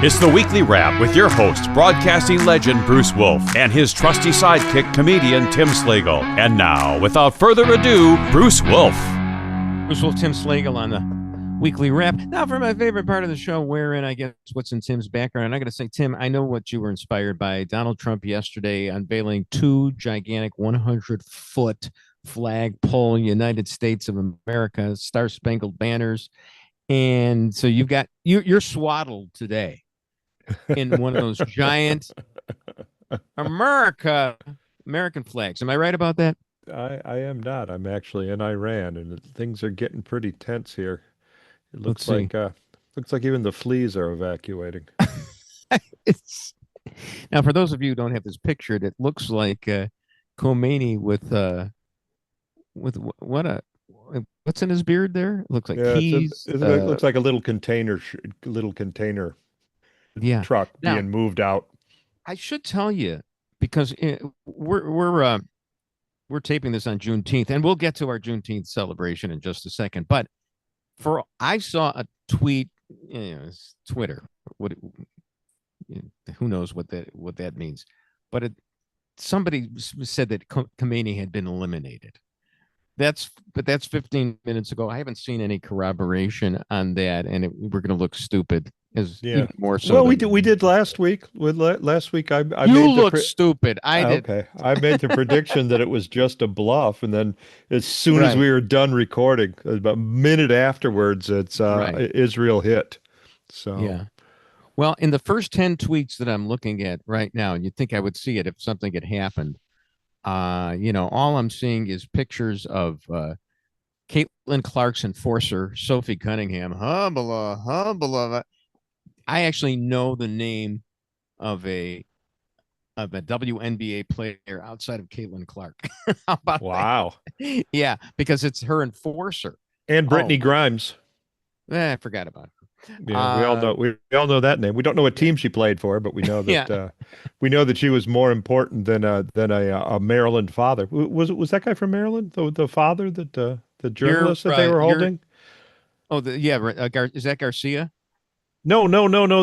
It's the Weekly Wrap with your host, broadcasting legend Bruce Wolf, and his trusty sidekick, comedian Tim Slagle. And now, without further ado, Bruce Wolf. Bruce Wolf, Tim Slagle on the Weekly Wrap. Now for my favorite part of the show, wherein I guess what's in Tim's background. And I got to say, Tim, I know what you were inspired by. Donald Trump yesterday unveiling two gigantic 100-foot flagpole United States of America, Star-Spangled Banners. And so you're swaddled today in one of those giant American flags. Am I right about that? I am not. I'm actually in Iran, and things are getting pretty tense here. It looks like even the fleas are evacuating. Now, for those of you who don't have this pictured, it looks like Khomeini with what's in his beard there? It looks like keys. It looks like a little container truck being moved out. I should tell you, because we're taping this on Juneteenth, and we'll get to our Juneteenth celebration in just a second. But I saw a tweet, it's Twitter. Who knows what that means? But somebody said that Khomeini had been eliminated. That's 15 minutes ago. I haven't seen any corroboration on that, and we're going to look stupid. Even more so. Well, we did last week. Last week, I you looked stupid. I did. Okay, I made the prediction that it was just a bluff, and then as soon as we were done recording, about a minute afterwards, it's Israel hit. So yeah. Well, in the first 10 tweets that I'm looking at right now, and you'd think I would see it if something had happened. All I'm seeing is pictures of Caitlin Clark's enforcer, Sophie Cunningham. Humbala. I actually know the name of a WNBA player outside of Caitlin Clark. How about that? Yeah, because it's her enforcer. And Brittany Grimes. I forgot about her. Yeah, we all know that name. We don't know what team she played for, but we know that we know that she was more important than a Maryland father. Was that guy from Maryland? The father that the journalist that they were holding? Is that Garcia? No.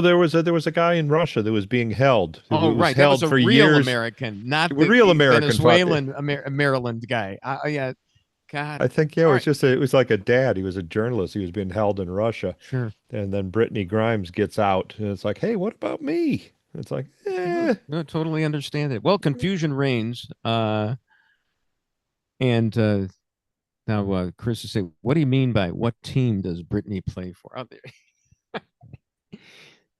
There was a guy in Russia that was being held. Held that was a real years. American, not the real American Venezuelan Maryland guy. God. I think it was like a dad. He was a journalist. He was being held in Russia. Sure. And then Brittany Grimes gets out, and it's like, hey, what about me? It's like, No, totally understand it. Well, confusion reigns. And now Chris is saying, what do you mean by what team does Brittany play for? Out there.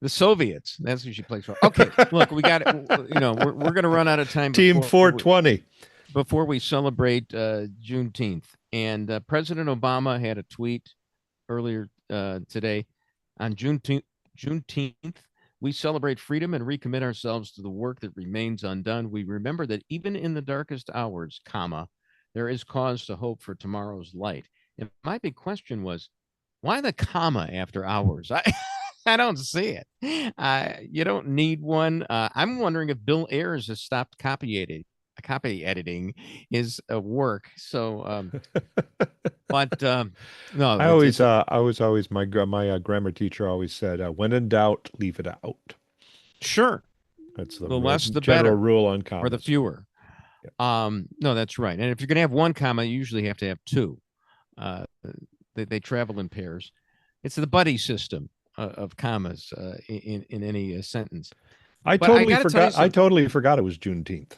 The Soviets. That's who she plays for. Okay, look, we got it. We're going to run out of time. Team 420. Before we celebrate Juneteenth. And President Obama had a tweet earlier today on Juneteenth. We celebrate freedom and recommit ourselves to the work that remains undone. We remember that even in the darkest hours, there is cause to hope for tomorrow's light. And my big question was, why the comma after hours? I don't see it. You don't need one. I'm wondering if Bill Ayers has stopped copy editing his work. So, no. I was always my grammar teacher always said, when in doubt, leave it out. Sure, that's the less the general better rule on commas. or the fewer. Yep. No, that's right. And if you're going to have one comma, you usually have to have two. They travel in pairs. It's the buddy system of commas in any sentence. I totally forgot it was Juneteenth.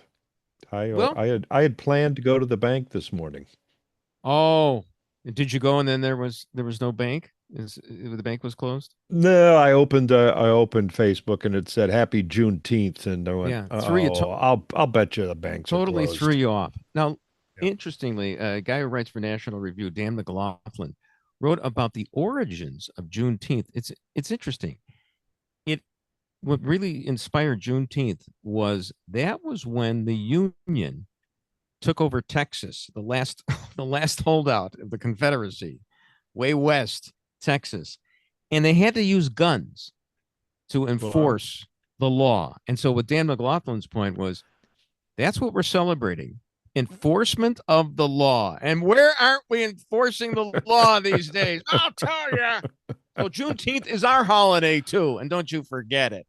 I had planned to go to the bank this morning. Oh, did you go and then there was no bank? The bank was closed? No, I opened Facebook and it said Happy Juneteenth, and I went, I'll bet you the bank's totally closed. Threw you off. Now, interestingly, a guy who writes for National Review, Dan McLaughlin, wrote about the origins of Juneteenth. It's interesting. What really inspired Juneteenth was when the Union took over Texas, the last holdout of the Confederacy, way west Texas, and they had to use guns to enforce the law. And so what Dan McLaughlin's point was, that's what we're celebrating. Enforcement of the law. And where aren't we enforcing the law these days? I'll tell you. So Juneteenth is our holiday too, and don't you forget it.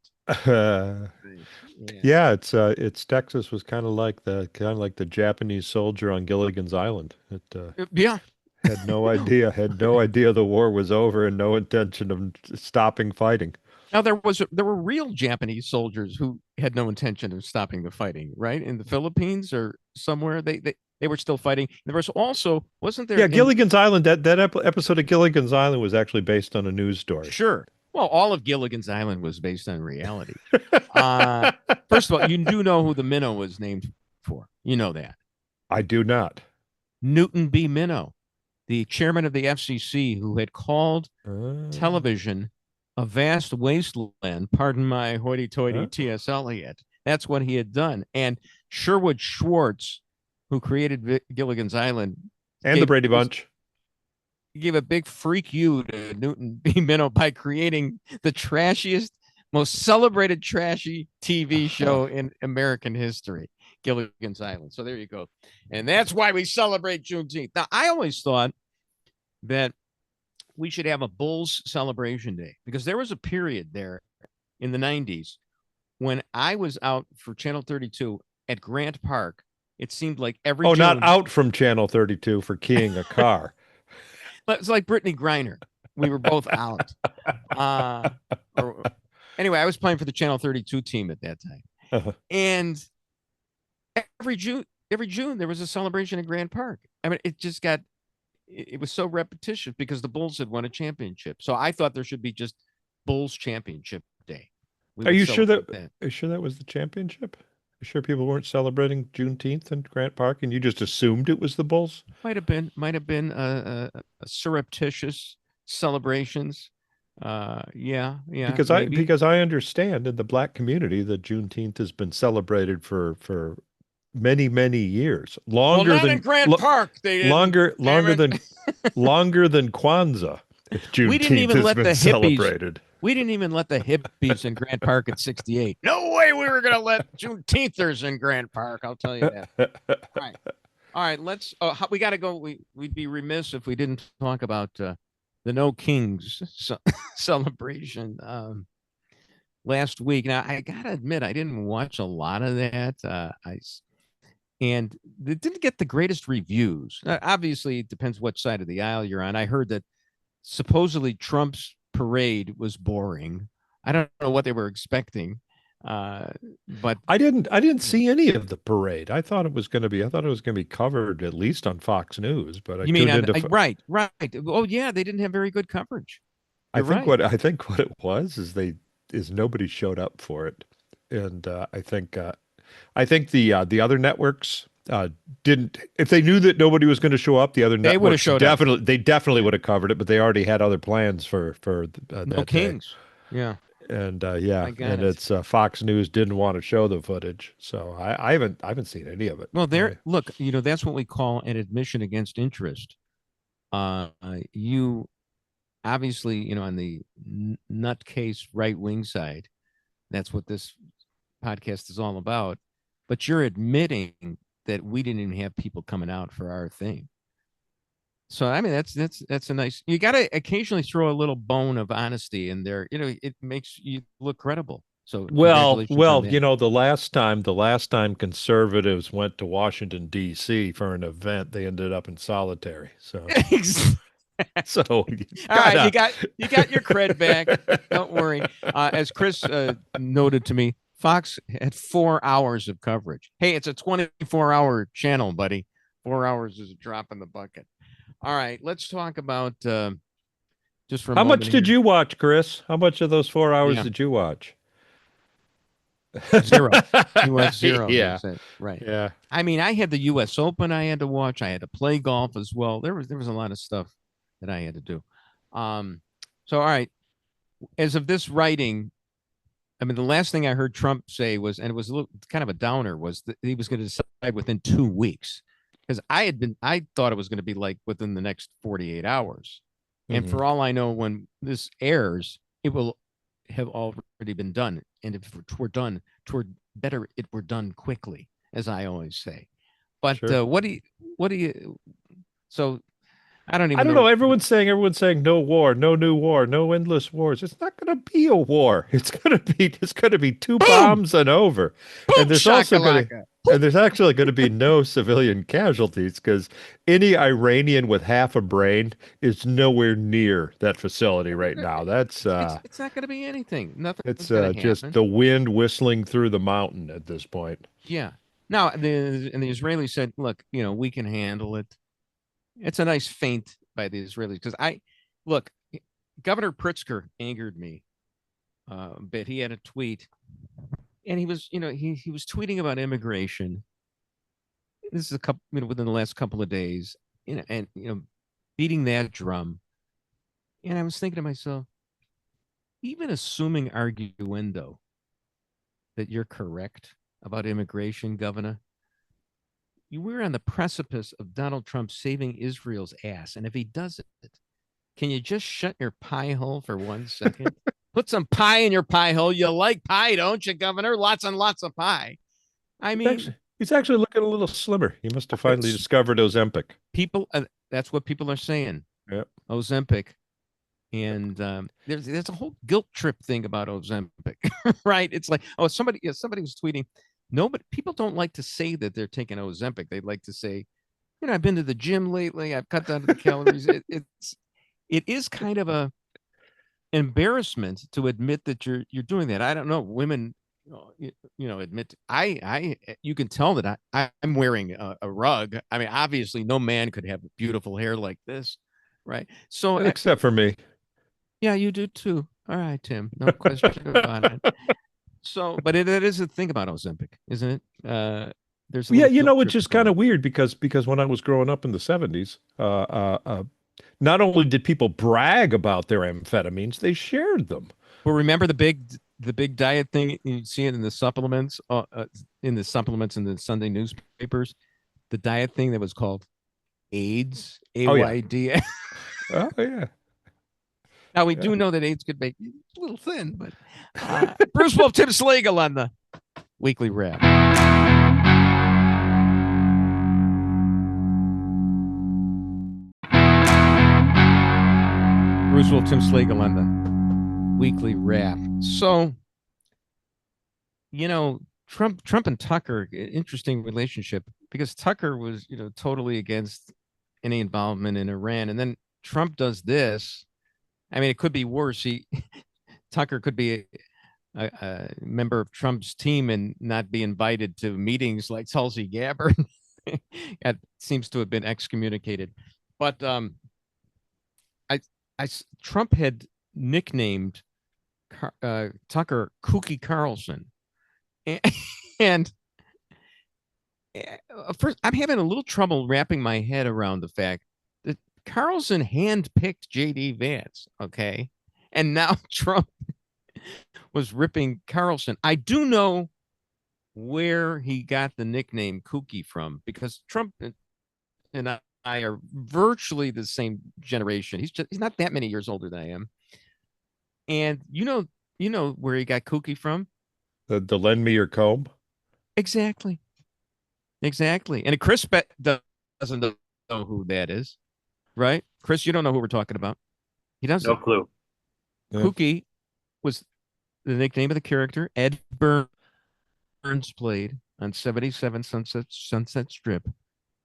Yeah, it's Texas was kind of like the Japanese soldier on Gilligan's Island. Yeah. Had no idea the war was over and no intention of stopping fighting. Now there were real Japanese soldiers who had no intention of stopping the fighting, right? In the Philippines or somewhere, they were still fighting. There was also, wasn't there? Yeah, Gilligan's Island. That episode of Gilligan's Island was actually based on a news story. Sure. Well, all of Gilligan's Island was based on reality. First of all, you do know who the minnow was named for. You know that. I do not. Newton B. Minnow, the chairman of the FCC, who had called television a vast wasteland. Pardon my hoity-toity T.S. Eliot. That's what he had done. And Sherwood Schwartz, who created Gilligan's Island, and the Brady Bunch, gave a big freak you to Newton B. Minnow by creating the trashiest, most celebrated trashy TV show in American history, Gilligan's Island. So there you go. And that's why we celebrate Juneteenth. Now, I always thought that we should have a Bulls celebration day, because there was a period there in the 90s when I was out for Channel 32 at Grant Park. It seemed like every June, not out from Channel 32 for keying a car. It's like Brittany Griner. We were both out. Anyway, I was playing for the Channel 32 team at that time. And every June there was a celebration in Grant Park. I mean, it was so repetitious because the Bulls had won a championship. So I thought there should be just Bulls Championship Day. Are you sure that was the championship? Are you sure people weren't celebrating Juneteenth in Grant Park and you just assumed it was the Bulls? Might have been a surreptitious celebrations. Yeah. Because I understand in the Black community that Juneteenth has been celebrated for many, many years. Longer than in Grant Park. Longer than Kwanzaa. Juneteenth has been celebrated. We didn't even let the hippies in Grant Park at 68. No way we were going to let Juneteenthers in Grant Park. I'll tell you that. All right. Let's. We got to go. We'd be remiss if we didn't talk about the No Kings celebration last week. Now I gotta admit I didn't watch a lot of that. And it didn't get the greatest reviews. Obviously, it depends what side of the aisle you're on. I heard that supposedly Trump's parade was boring. I don't know what they were expecting, but I didn't see any of the parade. I thought it was going to be covered at least on Fox News. But right. Oh yeah, they didn't have very good coverage. I think what it was is nobody showed up for it, and I think the other networks didn't. If they knew that nobody was going to show up, the other networks would have showed up. They definitely would have covered it, but they already had other plans for No Kings. Day. Yeah. And and it's Fox News didn't want to show the footage, so I haven't seen any of it. Well, look, that's what we call an admission against interest. You obviously, on the nutcase right wing side, that's what this podcast is all about. But you're admitting that we didn't even have people coming out for our thing. So I mean, that's a nice. You got to occasionally throw a little bone of honesty in there. It makes you look credible. So well, the last time conservatives went to Washington D.C. for an event, they ended up in solitary. So so all right, you got your cred back. Don't worry. As Chris noted to me, Fox had 4 hours of coverage. Hey, it's a 24-hour channel, buddy. 4 hours is a drop in the bucket. All right, let's talk about just for how much did you watch, Chris? How much of those 4 hours did you watch? 0. You watched 0. Yeah, right. Yeah. I mean, I had the U.S. Open I had to watch. I had to play golf as well. There was a lot of stuff that I had to do. So all right, as of this writing, I mean, the last thing I heard Trump say was, and it was a little kind of a downer, was that he was going to decide within 2 weeks. Because I thought it was going to be like within the next 48 hours. And for all I know, when this airs, it will have already been done. And if we're done, better it were done quickly, as I always say. But sure. So I don't I even don't know. know. Everyone's saying no war, no new war, no endless wars. It's not going to be a war. It's going to be two Boom, bombs and over. boom, And shakalaka. there's actually going to be no civilian casualties because any Iranian with half a brain is nowhere near that facility right now. It's not going to be anything. It's Nothing's going to just happen. the wind whistling through the mountain at this point. Yeah. Now the Israelis said, look, we can handle it. It's a nice feint by the Israelis because look, Governor Pritzker angered me a bit. He had a tweet, and he was, he was tweeting about immigration. This is a couple, within the last couple of days, and beating that drum. And I was thinking to myself, even assuming arguendo that you're correct about immigration, Governor, we're on the precipice of Donald Trump saving Israel's ass. And if he does it, can you just shut your pie hole for 1 second? Put some pie in your pie hole. You like pie, don't you, Governor? Lots and lots of pie. I mean, He's actually looking a little slimmer. He must have finally discovered Ozempic. People, that's what people are saying. Yep. Ozempic. And there's a whole guilt trip thing about Ozempic, right? It's like, somebody was tweeting, people don't like to say that they're taking Ozempic. They like to say, I've been to the gym lately. I've cut down the calories. It is kind of a embarrassment to admit that you're doing that. I don't know. Women, admit you can tell that I'm wearing a rug. I mean, obviously no man could have beautiful hair like this. Right. So except for me. Yeah, you do too. All right, Tim. No question about it. So, but it is a thing about Ozempic, isn't it? There's which is kind of weird because when I was growing up in the 70s, not only did people brag about their amphetamines, they shared them. Well, remember the big diet thing? You see it in the supplements, in the Sunday newspapers. The diet thing that was called AIDS, AYD. Oh yeah. Now we do know that AIDS could make you a little thin, but Bruce Wolf, Tim Slagle on the Weekly Wrap. Bruce Wolf, Tim Slagle on the Weekly Wrap. So, Trump and Tucker, interesting relationship because Tucker was, totally against any involvement in Iran, and then Trump does this. I mean, it could be worse. Tucker could be a member of Trump's team and not be invited to meetings like Tulsi Gabbard. That seems to have been excommunicated. But Trump had nicknamed Tucker Kooky Carlson, and first, I'm having a little trouble wrapping my head around the fact that Carlson handpicked J.D. Vance, okay? And now Trump was ripping Carlson. I do know where he got the nickname Kooky from because Trump and I are virtually the same generation. He's not that many years older than I am. And you know where he got Kooky from? The lend me your comb? Exactly. And Chris doesn't know who that is. Right? Chris, you don't know who we're talking about. He doesn't. No clue. Yeah. Kooky was the nickname of the character Ed Burns played on 77 Sunset Strip.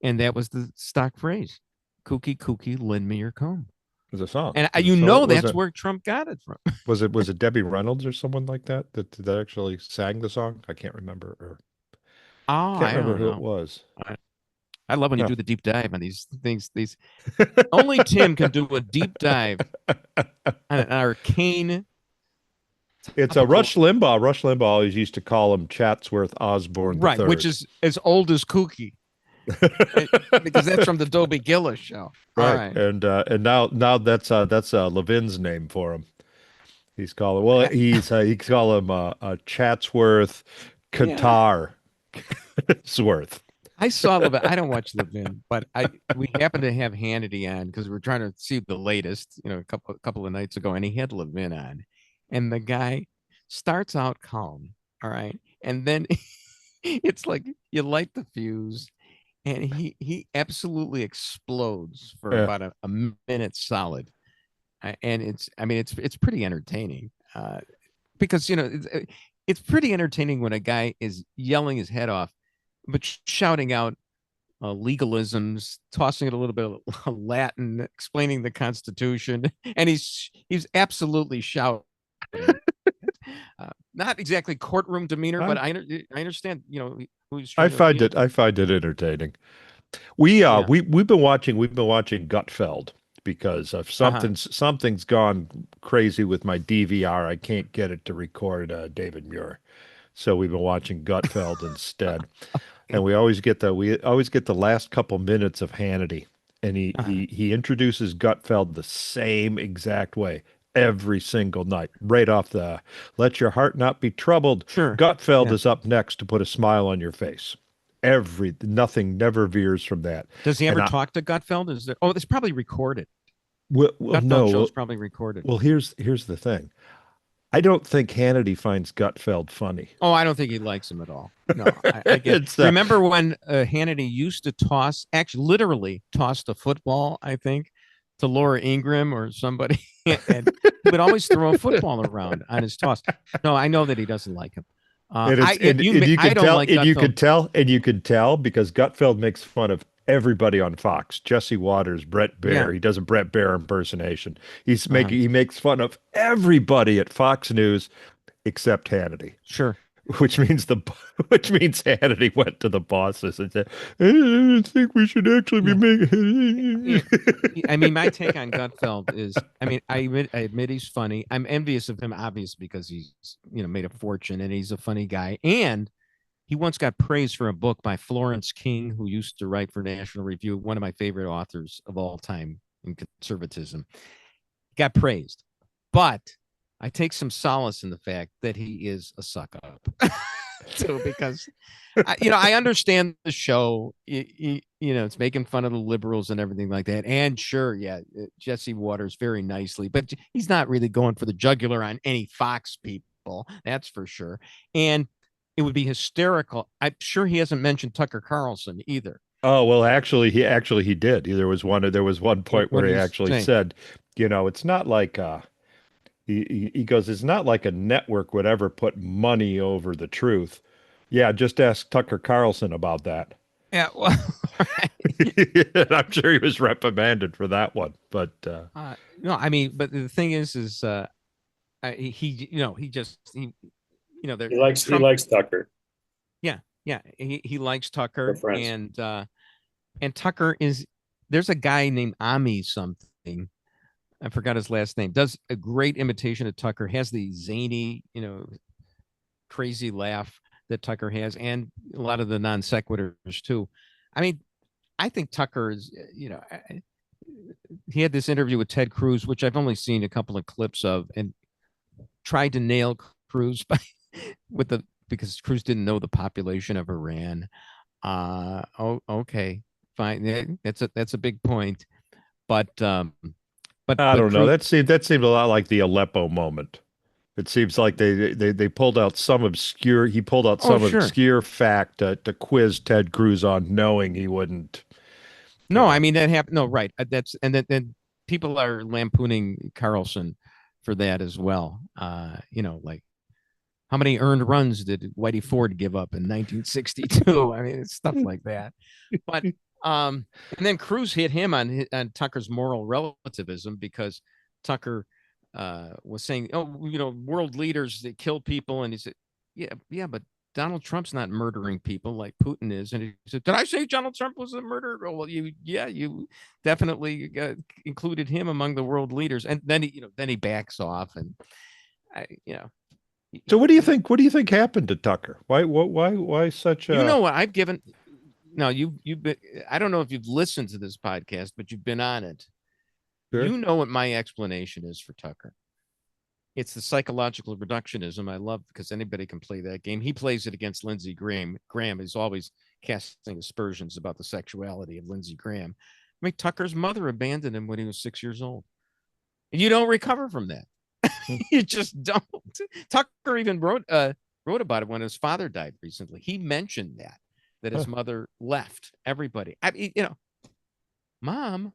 And that was the stock phrase. Kooky, lend me your comb. It was a song. And that's where Trump got it from. Was it Debbie Reynolds or someone like that actually sang the song? I can't remember. Can't remember who it was. I love when you do the deep dive on these things. Only Tim can do a deep dive on an arcane. It's a Rush Limbaugh. Rush Limbaugh always used to call him Chatsworth Osborne right, III. which is as old as Kooky, because that's from the Dobie Gillis show. Right. All right, and now that's Levin's name for him. He's calling he call him Chatsworth Qatar Sworth. I saw Levin. I don't watch Levin, but we happened to have Hannity on because we were trying to see the latest, a couple of nights ago, and he had Levin on, and the guy starts out calm, all right, and then it's like you light the fuse, and he absolutely explodes for Yeah. about a minute solid. And it's pretty entertaining, because it's pretty entertaining when a guy is yelling his head off, but shouting out legalisms, tossing it a little bit of Latin, explaining the Constitution, and he's absolutely shouting. Not exactly courtroom demeanor, but I understand, who he's trying to appeal to. I find it entertaining. Yeah. We've been watching Gutfeld because of Uh-huh. something's gone crazy with my DVR. I can't get it to record David Muir. So we've been watching Gutfeld instead. And we always get the last couple minutes of Hannity. And Uh-huh. he introduces Gutfeld the same exact way every single night, right off the let your heart not be troubled. Sure. Gutfeld Yeah. is up next to put a smile on your face. Nothing never veers from that. Does he And ever talk to Gutfeld? Is there? Oh, it's probably recorded. well, Gutfeld no, show's probably recorded. well, here's the thing. I don't think Hannity finds Gutfeld funny. Oh, I don't think he likes him at all. No, I get. It's Remember when Hannity used to actually literally tossed a football, I think, to Laura Ingraham or somebody, and he would always throw a football around on his toss. No, I know that he doesn't like him. and it's and you I can don't tell like and you Gutfeld. can tell because Gutfeld makes fun of everybody on Fox. Jesse Waters, Brett Yeah. Baer. He does a Brett Baer impersonation. Uh-huh. He makes fun of everybody at Fox News except Hannity. Sure. Which means Hannity went to the bosses and said, "I think we should actually be Yeah. making." I mean, my take on Gutfeld is, I mean, I admit he's funny. I'm envious of him, obviously, because he's, made a fortune and he's a funny guy. And he once got praised for a book by Florence King, who used to write for National Review, one of my favorite authors of all time in conservatism. Got praised, but I take some solace in the fact that he is a suck up too, because I understand the show. It's making fun of the liberals and everything like that. And sure, yeah, Jesse Waters very nicely, but he's not really going for the jugular on any Fox people. That's for sure. And it would be hysterical. I'm sure he hasn't mentioned Tucker Carlson either. Oh, well, he did. There was one point What where did he he actually say? said, it's not like he goes, it's not like a network would ever put money over the truth. Yeah, just ask Tucker Carlson about that. Yeah, well, I'm sure he was reprimanded for that one, but no, I mean, but the thing is, He likes Tucker. Yeah, he likes They're Tucker, friends. and Tucker there's a guy named Ami something. I forgot his last name. Does a great imitation of Tucker. Has the zany, crazy laugh that Tucker has, and a lot of the non sequiturs too. I mean, I think Tucker is, he had this interview with Ted Cruz, which I've only seen a couple of clips of, and tried to nail Cruz because Cruz didn't know the population of Iran. Okay, fine. That's a big point, but I don't know. Cruz, That seemed a lot like the Aleppo moment. It seems like they pulled out he pulled out oh some sure, obscure fact to quiz Ted Cruz on, knowing he wouldn't. no, I mean that happened. No, right. That's and then people are lampooning Carlson for that as well. Like how many earned runs did Whitey Ford give up in 1962? I mean, it's stuff like that. But and then Cruz hit him on Tucker's moral relativism, because Tucker was saying, "Oh, world leaders, they kill people," and he said, "Yeah, but Donald Trump's not murdering people like Putin is." And he said, "Did I say Donald Trump was a murderer?" Well, you definitely included him among the world leaders. And then he backs off, and I, So what do you think? What do you think happened to Tucker? Why such a? what I've given. No, you've been. I don't know if you've listened to this podcast, but you've been on it. Sure. You know what my explanation is for Tucker. It's the psychological reductionism I love, because anybody can play that game. He plays it against Lindsey Graham. Graham is always casting aspersions about the sexuality of Lindsey Graham. I mean, Tucker's mother abandoned him when he was 6 years old. And you don't recover from that. You just don't. Tucker even wrote about it when his father died recently. He mentioned that. that his mother left everybody. I mean, Mom,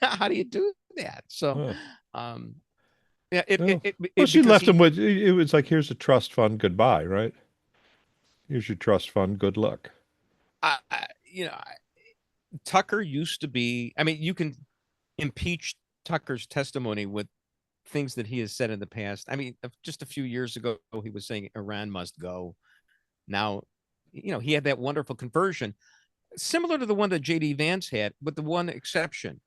how do you do that? So, yeah, well, she because left him with, it was like, here's a trust fund, goodbye, right? Here's your trust fund, good luck. I, you know, Tucker used to be, I mean, you can impeach Tucker's testimony with things that he has said in the past. I mean, just a few years ago, he was saying Iran must go. Now, he had that wonderful conversion, similar to the one that J.D. Vance had, with the one exception.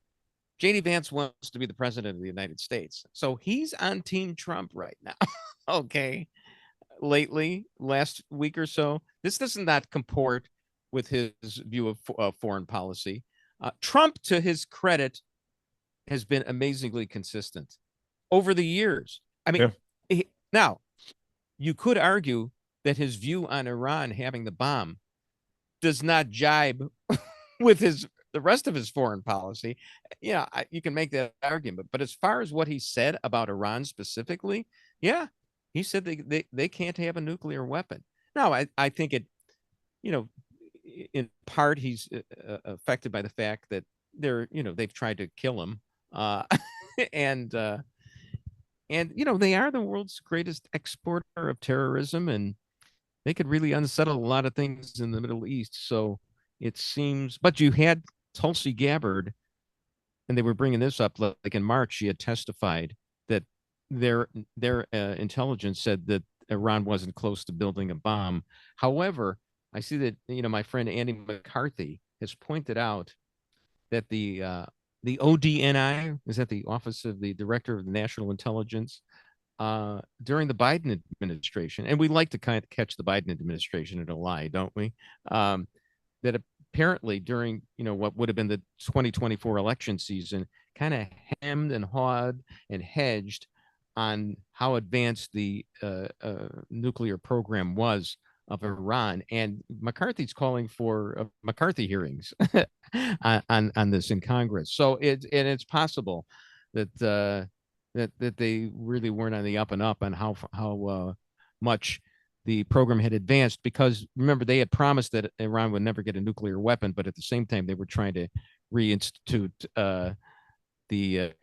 J.D. Vance wants to be the president of the United States. So he's on Team Trump right now. Okay. Lately, last week or so, this does not comport with his view of foreign policy. Trump, to his credit, has been amazingly consistent over the years. I mean, now you could argue that his view on Iran having the bomb does not jibe with the rest of his foreign policy. You can make that argument. But as far as what he said about Iran specifically, yeah, he said they can't have a nuclear weapon. Now, I think it, in part he's affected by the fact that they've tried to kill him, and they are the world's greatest exporter of terrorism, and they could really unsettle a lot of things in the Middle East. So it seems, but you had Tulsi Gabbard, and they were bringing this up like in March. She had testified that their intelligence said that Iran wasn't close to building a bomb. However, I see that my friend Andy McCarthy has pointed out that the ODNI, is that the Office of the Director of National Intelligence, during the Biden administration, and we like to kind of catch the Biden administration in a lie, don't we? That apparently during what would have been the 2024 election season, kind of hemmed and hawed and hedged on how advanced the nuclear program was of Iran. And McCarthy's calling for McCarthy hearings on this in Congress. So it's possible that that they really weren't on the up and up on how much the program had advanced, because remember, they had promised that Iran would never get a nuclear weapon, but at the same time they were trying to reinstitute the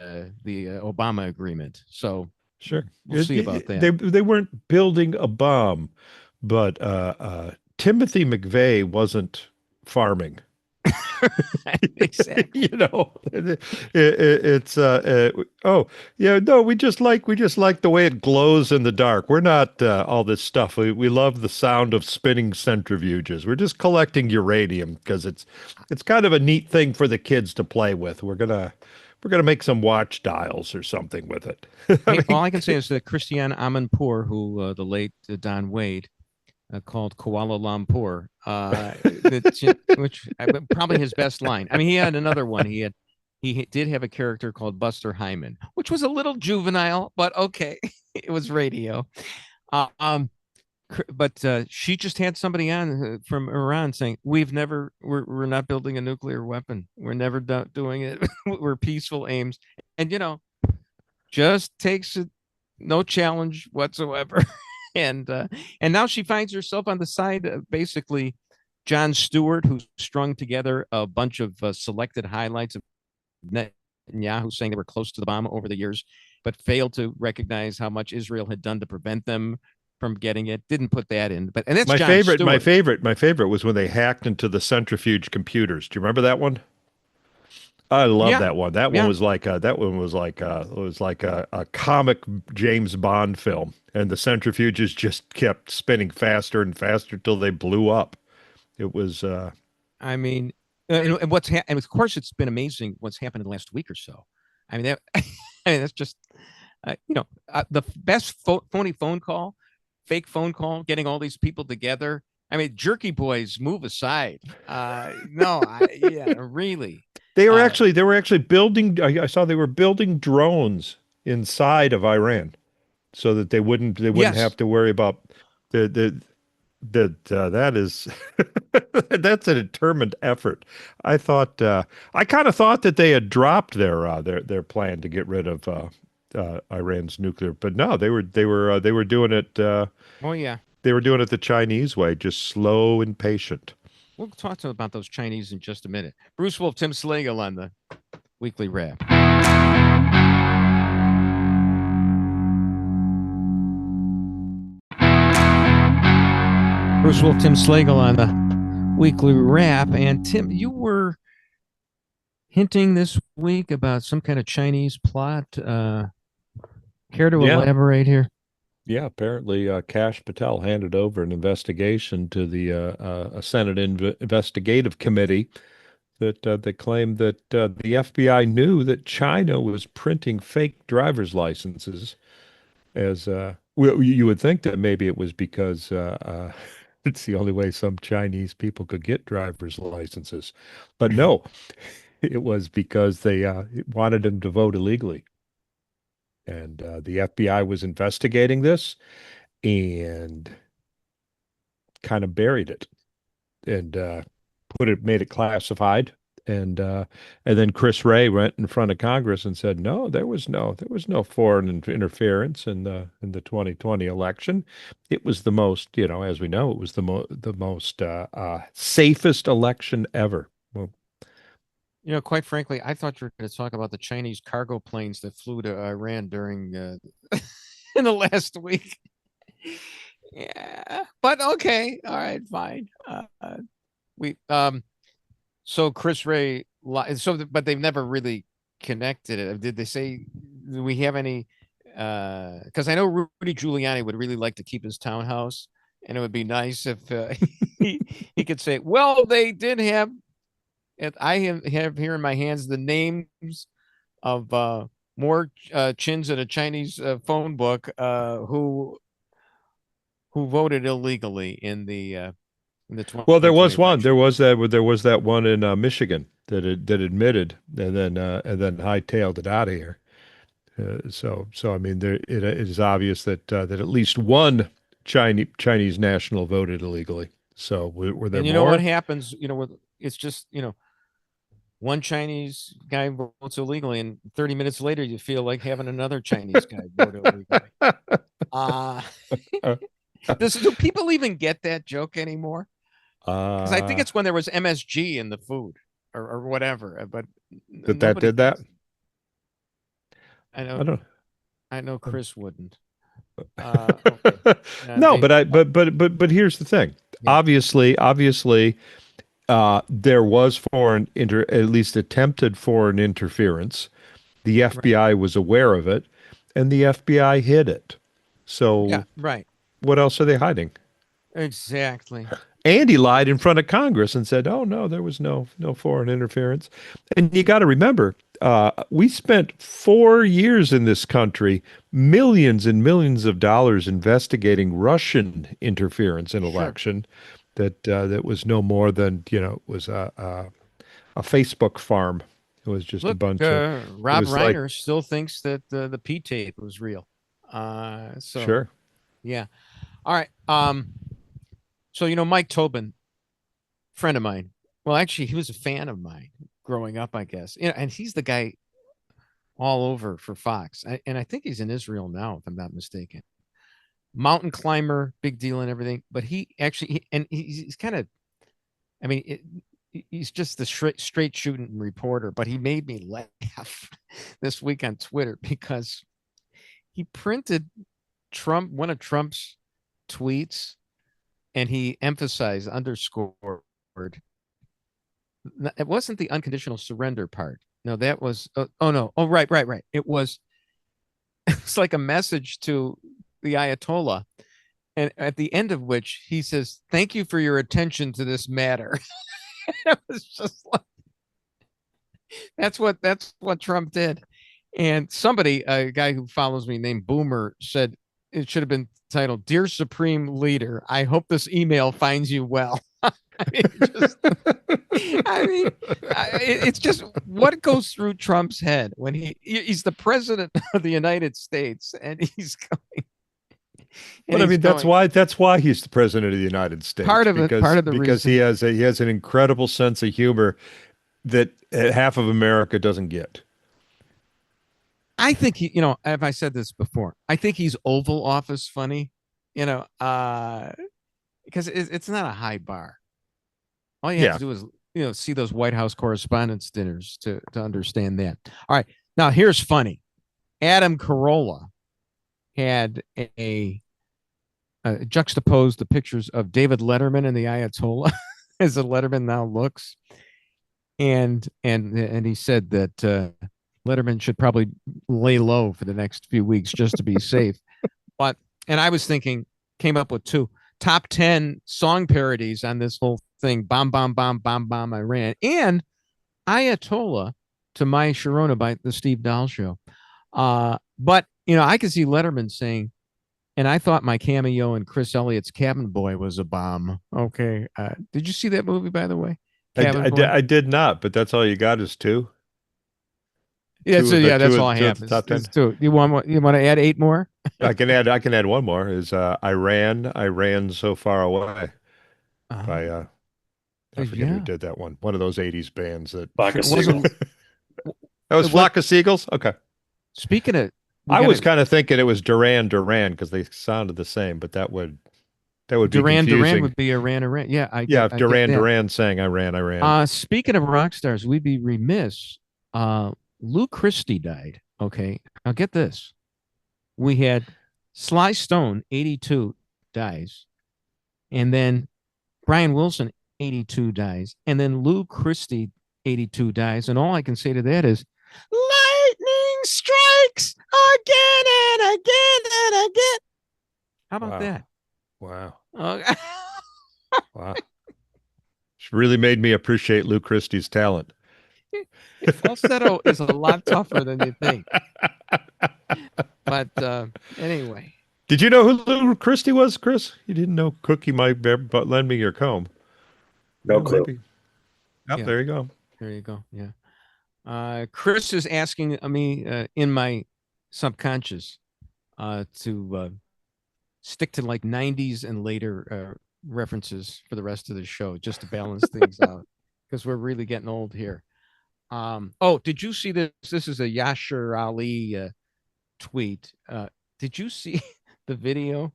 Obama agreement. So sure, we'll see about that. They weren't building a bomb, but Timothy McVeigh wasn't farming. Exactly. It's oh yeah, no, we just like the way it glows in the dark. We're not all this stuff. We love the sound of spinning centrifuges. We're just collecting uranium because it's kind of a neat thing for the kids to play with. We're gonna make some watch dials or something with it. All I can say is that Christiane Amanpour, who the late Don Wade called Kuala Lumpur, which probably his best line. I mean, he had another one. He did have a character called Buster Hyman, which was a little juvenile, but okay, it was radio. But she just had somebody on from Iran saying, we're not building a nuclear weapon. We're never doing it. We're peaceful aims. And, just takes no challenge whatsoever. And now she finds herself on the side of basically Jon Stewart, who strung together a bunch of selected highlights of Netanyahu saying they were close to the bomb over the years, but failed to recognize how much Israel had done to prevent them from getting it. Didn't put that in, but and that's my Jon favorite. Stewart. My favorite was when they hacked into the centrifuge computers. Do you remember that one? I love that one. That one was like a comic James Bond film, and the centrifuges just kept spinning faster and faster till they blew up. It was. I mean, and and of course it's been amazing what's happened in the last week or so. I mean, that's just the best phony phone call, fake phone call, getting all these people together. I mean, jerky boys, move aside. Really. They were actually building. I saw they were building drones inside of Iran, so that they wouldn't have to worry about that is that's a determined effort. I kind of thought that they had dropped their plan to get rid of Iran's nuclear, but no, they were doing it. Oh yeah, they were doing it the Chinese way, just slow and patient. We'll talk to him about those Chinese in just a minute. Bruce Wolf, Tim Slagle on the Weekly Wrap. Bruce Wolf, Tim Slagle on the Weekly Wrap. And Tim, you were hinting this week about some kind of Chinese plot. Care to elaborate here? Yeah, apparently Kash Patel handed over an investigation to the a Senate investigative committee that claimed that the FBI knew that China was printing fake driver's licenses. As you would think that maybe it was because it's the only way some Chinese people could get driver's licenses, but no, it was because they wanted them to vote illegally. And the FBI was investigating this and kind of buried it and made it classified. And then Chris Wray went in front of Congress and said, no, there was no foreign interference in the 2020 election. It was the most, as we know, it was the most safest election ever. Well, quite frankly, I thought you were going to talk about the Chinese cargo planes that flew to Iran during in the last week. Yeah, but okay, all right, fine. So Chris Wray, but they've never really connected it. Did they say? Do we have any? Because I know Rudy Giuliani would really like to keep his townhouse, and it would be nice if he could say, "Well, they did have." And I have here in my hands the names of more chins in a Chinese phone book who voted illegally in the 20. Well, there was one. There was that one in Michigan that admitted and then hightailed it out of here. So I mean, it is obvious that at least one Chinese national voted illegally. So were there and more? Know what happens? It's just one Chinese guy votes illegally, and 30 minutes later, you feel like having another Chinese guy vote illegally. Do people even get that joke anymore? Because I think it's when there was MSG in the food or whatever. But that did that. I know Chris wouldn't. Okay. No, but here's the thing. Yeah. Obviously. There was at least attempted foreign interference. The FBI was aware of it, and the FBI hid it. So, yeah, right. What else are they hiding? Exactly. And he lied in front of Congress and said, "Oh no, there was no foreign interference." And you got to remember, we spent 4 years in this country, millions and millions of dollars investigating Russian interference in election. That was no more than it was a Facebook farm. It was just a bunch of Rob Reiner still thinks that the P tape was real. Sure, yeah. All right. So Mike Tobin, friend of mine. Well, actually, he was a fan of mine growing up, I guess. And he's the guy all over for Fox, and I think he's in Israel now, if I'm not mistaken. Mountain climber, big deal and everything, but he's kind of, I mean, he's just the straight shooting reporter, but he made me laugh this week on Twitter because he printed one of Trump's tweets and he emphasized, underscored, it wasn't the unconditional surrender part. No, that was, right. It's like a message to the Ayatollah, and at the end of which he says, "Thank you for your attention to this matter." It was just like that's what Trump did. And somebody, a guy who follows me named Boomer, said it should have been titled, "Dear Supreme Leader, I hope this email finds you well." It's just what goes through Trump's head when he's the president of the United States and he's going. But I mean, that's why he's the president of the United States. Because he has an incredible sense of humor that half of America doesn't get. I think have I said this before? I think he's Oval Office funny, because it's not a high bar. All you have to do is, see those White House Correspondents' Dinners to understand that. All right. Now, here's funny. Adam Carolla had a juxtaposed the pictures of David Letterman and the Ayatollah as the Letterman now looks. And he said that Letterman should probably lay low for the next few weeks just to be safe. And I was thinking, came up with two top 10 song parodies on this whole thing. Bomb, bomb, bomb, bomb, bomb, Iran. And Ayatollah to My Sharona by the Steve Dahl Show. But, I could see Letterman saying, and I thought my cameo in Chris Elliott's Cabin Boy was a bomb. Okay. Did you see that movie, by the way? I did not, but that's all you got is two. Yeah, that's all I have. It's two. You want to add 8 more? I can add one more. Is Iran so far away? By I forget who did that one. One of those '80s bands that. Flock of Seagulls. That was Flock of Seagulls. Okay. Speaking of, I was kind of thinking it was Duran Duran because they sounded the same, but that would be Duran confusing. Duran would be Iran. Yeah, if Duran Duran sang Iran. Speaking of rock stars, we'd be remiss. Lou Christie died. Okay, now get this. We had Sly Stone, 82, dies, and then Brian Wilson, 82, dies, and then Lou Christie, 82, dies, and all I can say to that is, lightning strikes again and again and again. How about that? Wow. Okay. Wow. It's really made me appreciate Lou Christie's talent. Falsetto is a lot tougher than you think. But anyway. Did you know who Lou Christie was, Chris? You didn't know Cookie might lend me your comb. No clue. Yep, yeah. There you go. There you go. Yeah. Chris is asking me in my subconscious to stick to like 90s and later references for the rest of the show just to balance things out because we're really getting old here. Did you see this? This is a Yashar Ali tweet. Did you see the video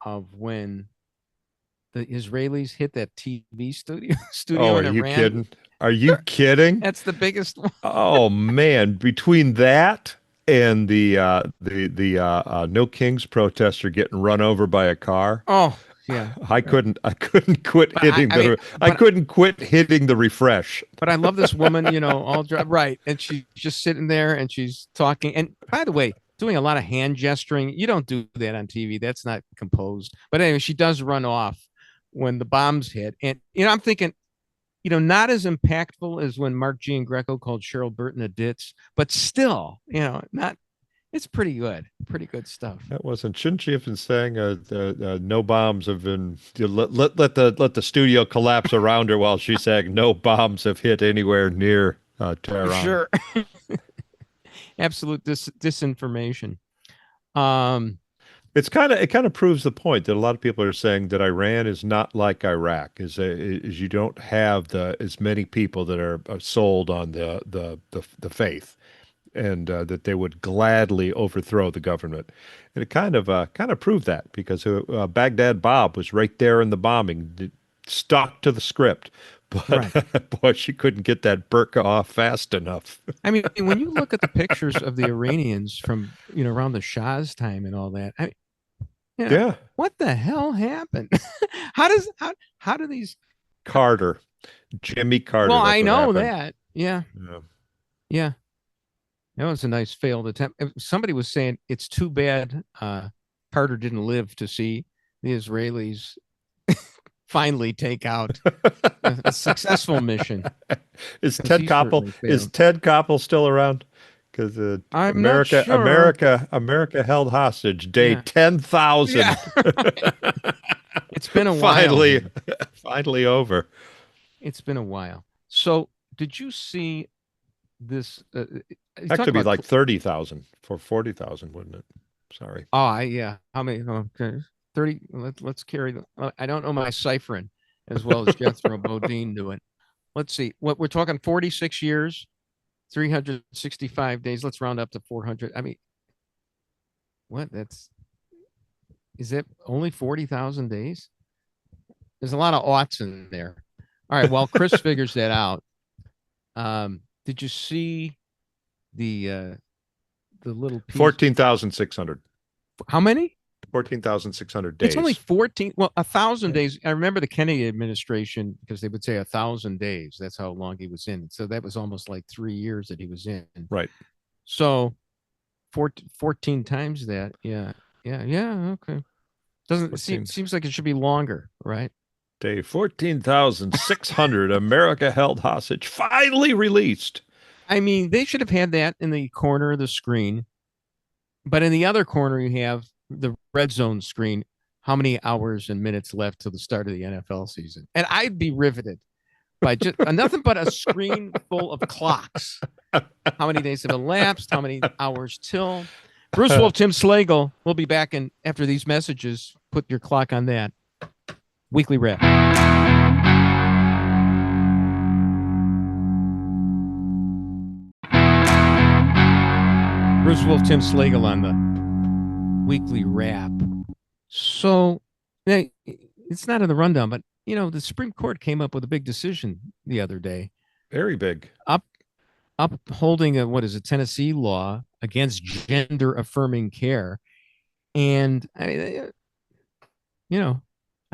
of when the Israelis hit that TV studio in Iran? Are you kidding? Are you kidding? That's the biggest one. Oh man, between that and the No Kings protester getting run over by a car. Oh, yeah. I couldn't quit hitting I couldn't quit hitting the refresh. But I love this woman, all right. And she's just sitting there and she's talking. And by the way, doing a lot of hand gesturing. You don't do that on TV. That's not composed. But anyway, she does run off when the bombs hit. And, I'm thinking, not as impactful as when Mark Giangreco called Cheryl Burton a ditz, but still, it's pretty good. Pretty good stuff. That wasn't. Shouldn't she have been saying no bombs have been let the studio collapse around her while she's saying no bombs have hit anywhere near Tehran? Sure. Absolute disinformation. It kind of proves the point that a lot of people are saying that Iran is not like Iraq. Is you don't have as many people that are sold on the faith. And that they would gladly overthrow the government, and it kind of proved that because Baghdad Bob was right there in the bombing, stuck to the script, but right. Boy, she couldn't get that burqa off fast enough. I mean, when you look at the pictures of the Iranians from around the Shah's time and all that, yeah, what the hell happened? How do these Jimmy Carter? Well, I know that, yeah. That was a nice failed attempt. Somebody was saying it's too bad Carter didn't live to see the Israelis finally take out a successful mission. Is Ted Koppel still around? Because America held hostage day 10,000. Yeah. It's been a while. Finally over. It's been a while. So did you see this? That could be like 30,000 for 40,000, wouldn't it? Sorry. Oh, yeah. How many? 30. Let's carry the. I don't know my ciphering as well as Jethro Bodine do it. Let's see. What we're talking 46 years, 365 days. Let's round up to 400. I mean, what? Is it only 40,000 days? There's a lot of aughts in there. All right. While Chris figures that out, did you see the little piece? 14,600. How many? 14,600 days. It's only 14. Well, 1,000 days. I remember the Kennedy administration, because they would say 1,000 days. That's how long he was in. So that was almost like 3 years that he was in. Right. So 14 times that. Yeah. Okay. Doesn't seems like it should be longer, right? Day 14,600. America held hostage, finally released. I mean, they should have had that in the corner of the screen, but in the other corner you have the red zone screen. How many hours and minutes left till the start of the NFL season? And I'd be riveted by just nothing but a screen full of clocks. How many days have elapsed? How many hours till? Bruce Wolf, Tim Slagle. We'll be back in after these messages. Put your clock on that. Weekly Wrap. Bruce Wolf, Tim Slagle on the Weekly Wrap. So it's not in the rundown, but the Supreme Court came up with a big decision the other day. Very big. Upholding a Tennessee law against gender affirming care. And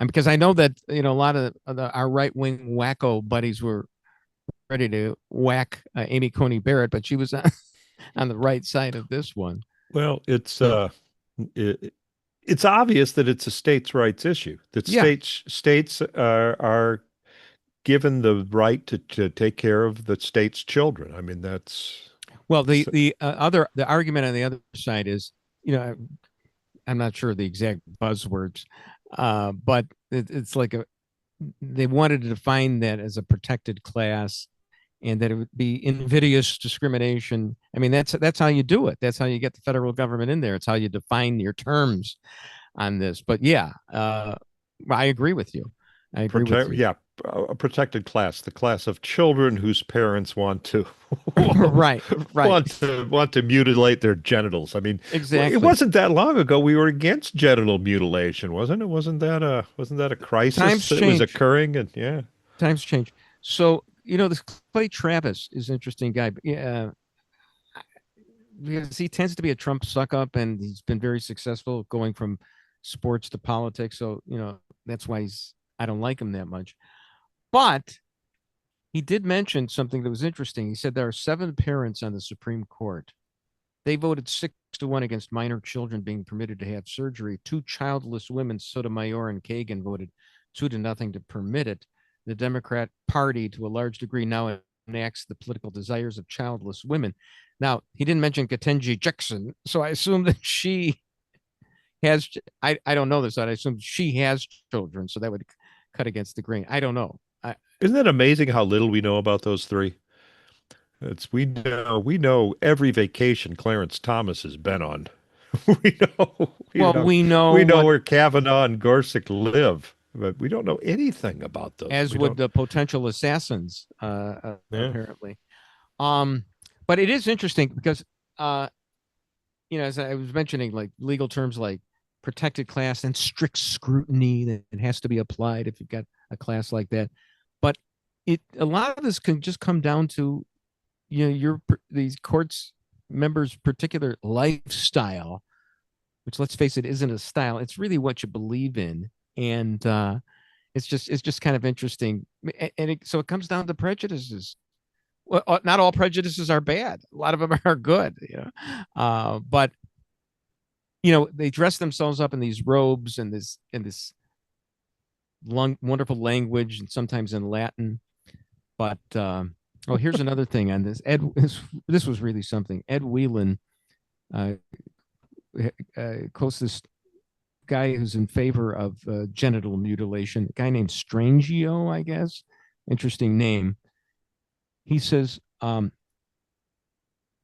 because I know that a lot of our right wing wacko buddies were ready to whack Amy Coney Barrett, but she was on the right side of this one. Well, it's obvious that it's a states' rights issue. That states are given the right to take care of the state's children. I mean, that's the argument on the other side is, I'm not sure the exact buzzwords, but it's like they wanted to define that as a protected class, and that it would be invidious discrimination. I mean, that's how you do it. That's how you get the federal government in there. It's how you define your terms on this. But I agree with you. A protected class, the class of children whose parents want to right want to mutilate their genitals. I mean, exactly. It wasn't that long ago we were against genital mutilation, wasn't it? Wasn't that a crisis that was occurring? And times change. So this Clay Travis is an interesting guy. Because he tends to be a Trump suck up, and he's been very successful going from sports to politics. So that's why I don't like him that much. But he did mention something that was interesting. He said there are 7 parents on the Supreme Court. They voted 6-1 against minor children being permitted to have surgery. 2 childless women, Sotomayor and Kagan, voted 2-0 to permit it. The Democrat Party, to a large degree, now enacts the political desires of childless women. Now, he didn't mention Ketanji Jackson, so I assume that she has. I don't know this, but I assume she has children, so that would cut against the grain. I don't know. Isn't that amazing how little we know about those 3? We know every vacation Clarence Thomas has been on. we know where Kavanaugh and Gorsuch live, but we don't know anything about those. As would the potential assassins, apparently. But it is interesting because, as I was mentioning, like legal terms like protected class and strict scrutiny that it has to be applied if you've got a class like that. But a lot of this can just come down to, these courts members' particular lifestyle, which, let's face it, isn't a style. It's really what you believe in, and it's just kind of interesting. And so it comes down to prejudices. Well, not all prejudices are bad. A lot of them are good, but they dress themselves up in these robes and this wonderful language, and sometimes in Latin. But here's another thing on this. This was really something. Ed Whelan, closest guy who's in favor of genital mutilation, a guy named Strangio, I guess. Interesting name. He says,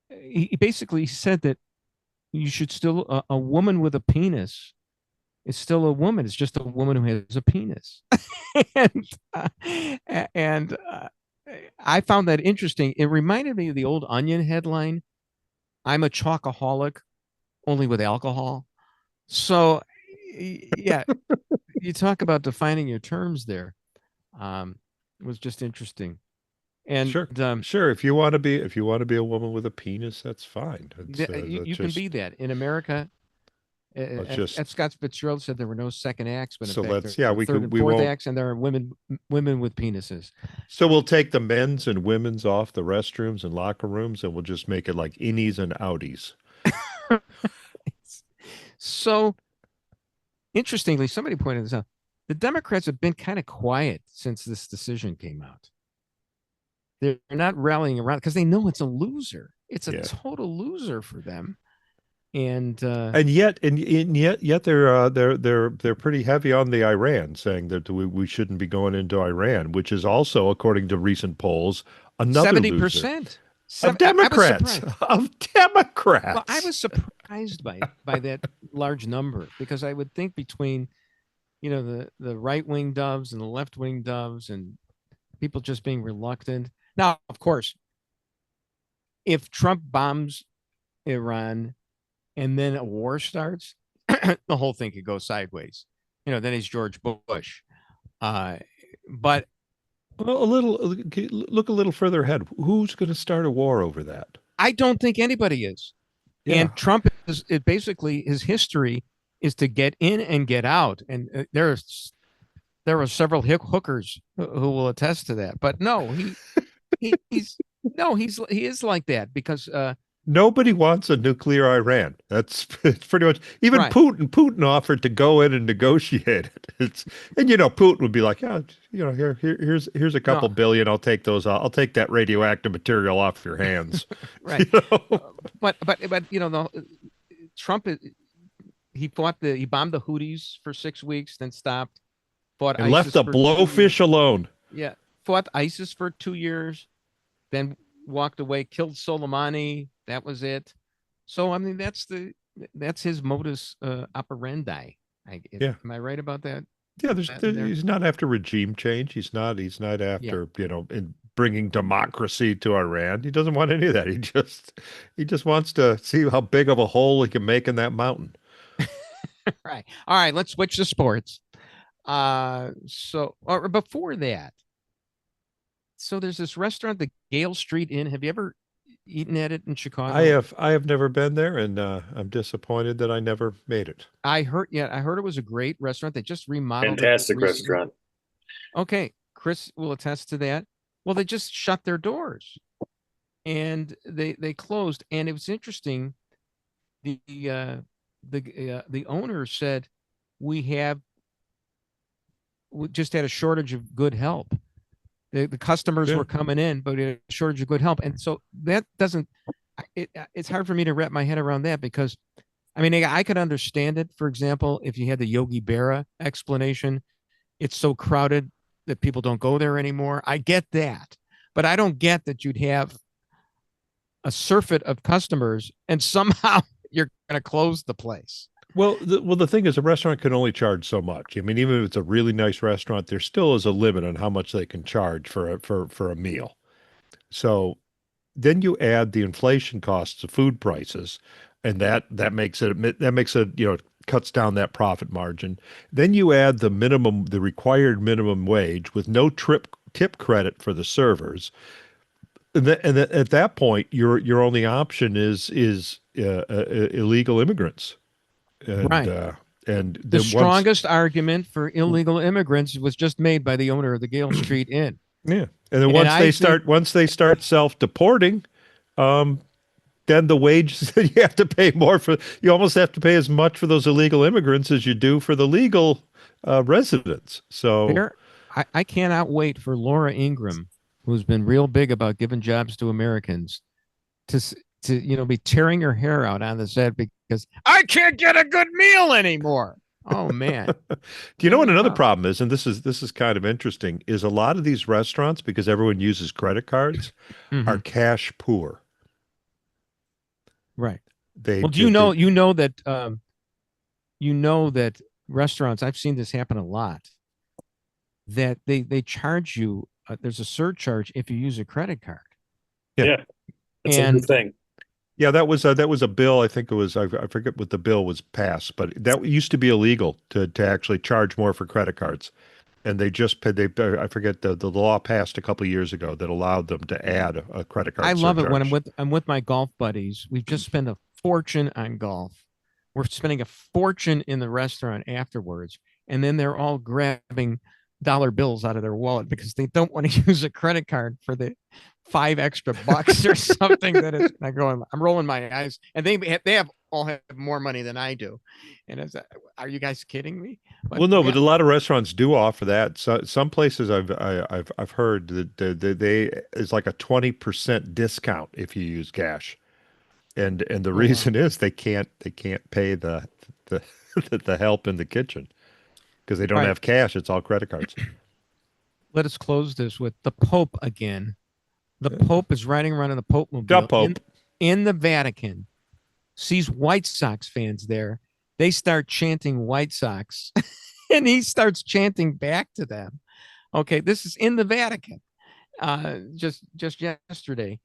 he basically said that you should still, a woman with a penis is still a woman. It's just a woman who has a penis. and I found that interesting. It reminded me of the old Onion headline, "I'm a chalkaholic, only with alcohol." So, yeah, you talk about defining your terms there. was just interesting. And Sure, sure. If you want to be a woman with a penis, that's fine. you can be that in America. F. Scott Fitzgerald said there were no second acts, but in fact, there were third and fourth acts, and there are women with penises. So we'll take the men's and women's off the restrooms and locker rooms, and we'll just make it like innies and outies. So, interestingly, somebody pointed this out. The Democrats have been kind of quiet since this decision came out. They're not rallying around because they know it's a loser. It's a total loser for them. And yet they're pretty heavy on the Iran, saying that we shouldn't be going into Iran, which is also, according to recent polls, another 70% of Democrats. Well, I was surprised by that large number, because I would think between, the right wing doves and the left wing doves and people just being reluctant. Now, of course, if Trump bombs Iran and then a war starts, the whole thing could go sideways. Then he's George Bush. But look a little further ahead. Who's going to start a war over that? I don't think anybody is. Yeah. And Trump basically, his history is to get in and get out. And there are several hookers who will attest to that. But no, he is like that, because nobody wants a nuclear Iran. It's pretty much, even right. Putin offered to go in and negotiate it. Putin would be like, here's a couple billion. I'll take those. I'll take that radioactive material off your hands. Right. But Trump, he bombed the Houthis for 6 weeks, then stopped, fought and ISIS, left the blowfish alone. Yeah. Fought ISIS for 2 years, then walked away, killed Soleimani. That was it. So, I mean, that's his modus operandi. Am I right about that? Yeah, he's not after regime change. He's not after, in bringing democracy to Iran. He doesn't want any of that. He just wants to see how big of a hole he can make in that mountain. Right. All right, let's switch to sports. Or before that, so there's this restaurant, the Gale Street Inn. Have you ever eaten at it in Chicago? I have never been there, and I'm disappointed that I never made it. I heard it was a great restaurant. They just remodeled. Fantastic restaurant. Okay, Chris will attest to that. Well, they just shut their doors, and they closed. And it was interesting. The owner said, we just had a shortage of good help. The customers were coming in, but a shortage of good help. And so that it's hard for me to wrap my head around that, because, I mean, I could understand it. For example, if you had the Yogi Berra explanation, it's so crowded that people don't go there anymore. I get that, but I don't get that you'd have a surfeit of customers and somehow you're going to close the place. Well, the thing is, a restaurant can only charge so much. I mean, even if it's a really nice restaurant, there still is a limit on how much they can charge for a meal. So then you add the inflation costs of food prices, and that makes it cuts down that profit margin. Then you add the required minimum wage with no tip credit for the servers, and at that point, your only option is illegal immigrants. And, right. And the strongest argument for illegal immigrants was just made by the owner of the Gale Street Inn. Yeah. And then once they start self-deporting, then the wages that you have to pay you almost have to pay as much for those illegal immigrants as you do for the legal residents. So I cannot wait for Laura Ingraham, who's been real big about giving jobs to Americans, to be tearing her hair out on the set because I can't get a good meal anymore. Oh man. Do you know what another problem is? And this is kind of interesting, is a lot of these restaurants, because everyone uses credit cards, are cash poor. Right. You know that restaurants, I've seen this happen a lot, that they charge you, there's a surcharge if you use a credit card. Yeah. That's a good thing. Yeah, that was a bill. I think it was, I forget what the bill was passed, but that used to be illegal to actually charge more for credit cards. and they just paid. I forget the law passed a couple of years ago that allowed them to add a credit card. I love it when surcharge. I'm with my golf buddies. We've just spent a fortune on golf. We're spending a fortune in the restaurant afterwards, and then they're all grabbing dollar bills out of their wallet because they don't want to use a credit card for the $5 extra or something. That is, I'm rolling my eyes, and they all have more money than I do. And it's, are you guys kidding me? But, Well, no, but a lot of restaurants do offer that. So some places I've heard that they it's like a 20% discount if you use cash, and the reason is they can't pay the the help in the kitchen because they don't have cash. It's all credit cards. Let us close this with the Pope again. The Pope is riding around in the Pope mobile The Pope. in the Vatican, sees White Sox fans there. They start chanting White Sox, and he starts chanting back to them. Okay, this is in the Vatican, just yesterday.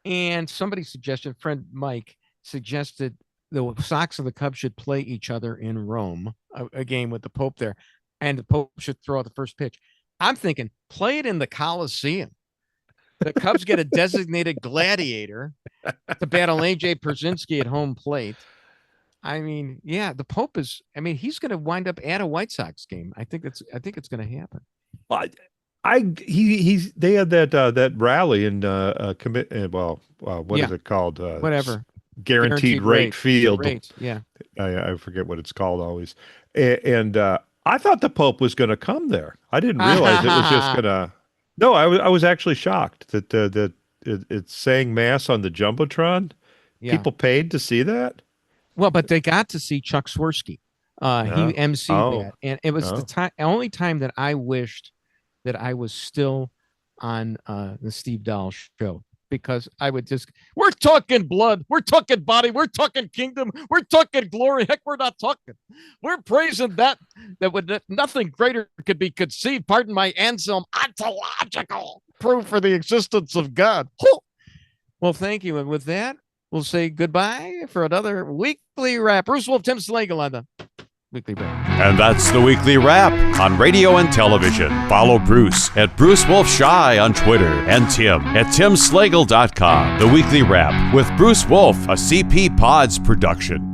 And somebody suggested, friend Mike suggested the Sox and the Cubs should play each other in Rome, a game with the Pope there, and the Pope should throw out the first pitch. I'm thinking, play it in the Coliseum. The Cubs get a designated gladiator to battle AJ Pierzynski at home plate. I mean, yeah, the Pope is. I mean, he's going to wind up at a White Sox game. I think it's going to happen. They had that rally in what is it called? Whatever. Guaranteed rate field. Yeah. I forget what it's called always. And I thought the Pope was going to come there. I didn't realize it was just going to. No, I was actually shocked that it's saying mass on the jumbotron. Yeah. People paid to see that. Well, but they got to see Chuck Swirsky. He emceed that, and it was the only time that I wished that I was still on the Steve Dahl show, because I would we're talking blood, we're talking body, we're talking kingdom, we're talking glory. Heck, we're not talking. We're praising that nothing greater could be conceived. Pardon my Anselm, ontological proof for the existence of God. Well, thank you. And with that, we'll say goodbye for another weekly wrap. Bruce Wolf, Tim Slagle on the Weekly Wrap. And that's the Weekly Wrap on radio and television. Follow Bruce at Bruce Wolf Shy on Twitter and Tim at timslagle.com. The Weekly Wrap with Bruce Wolf, a CP Pods production.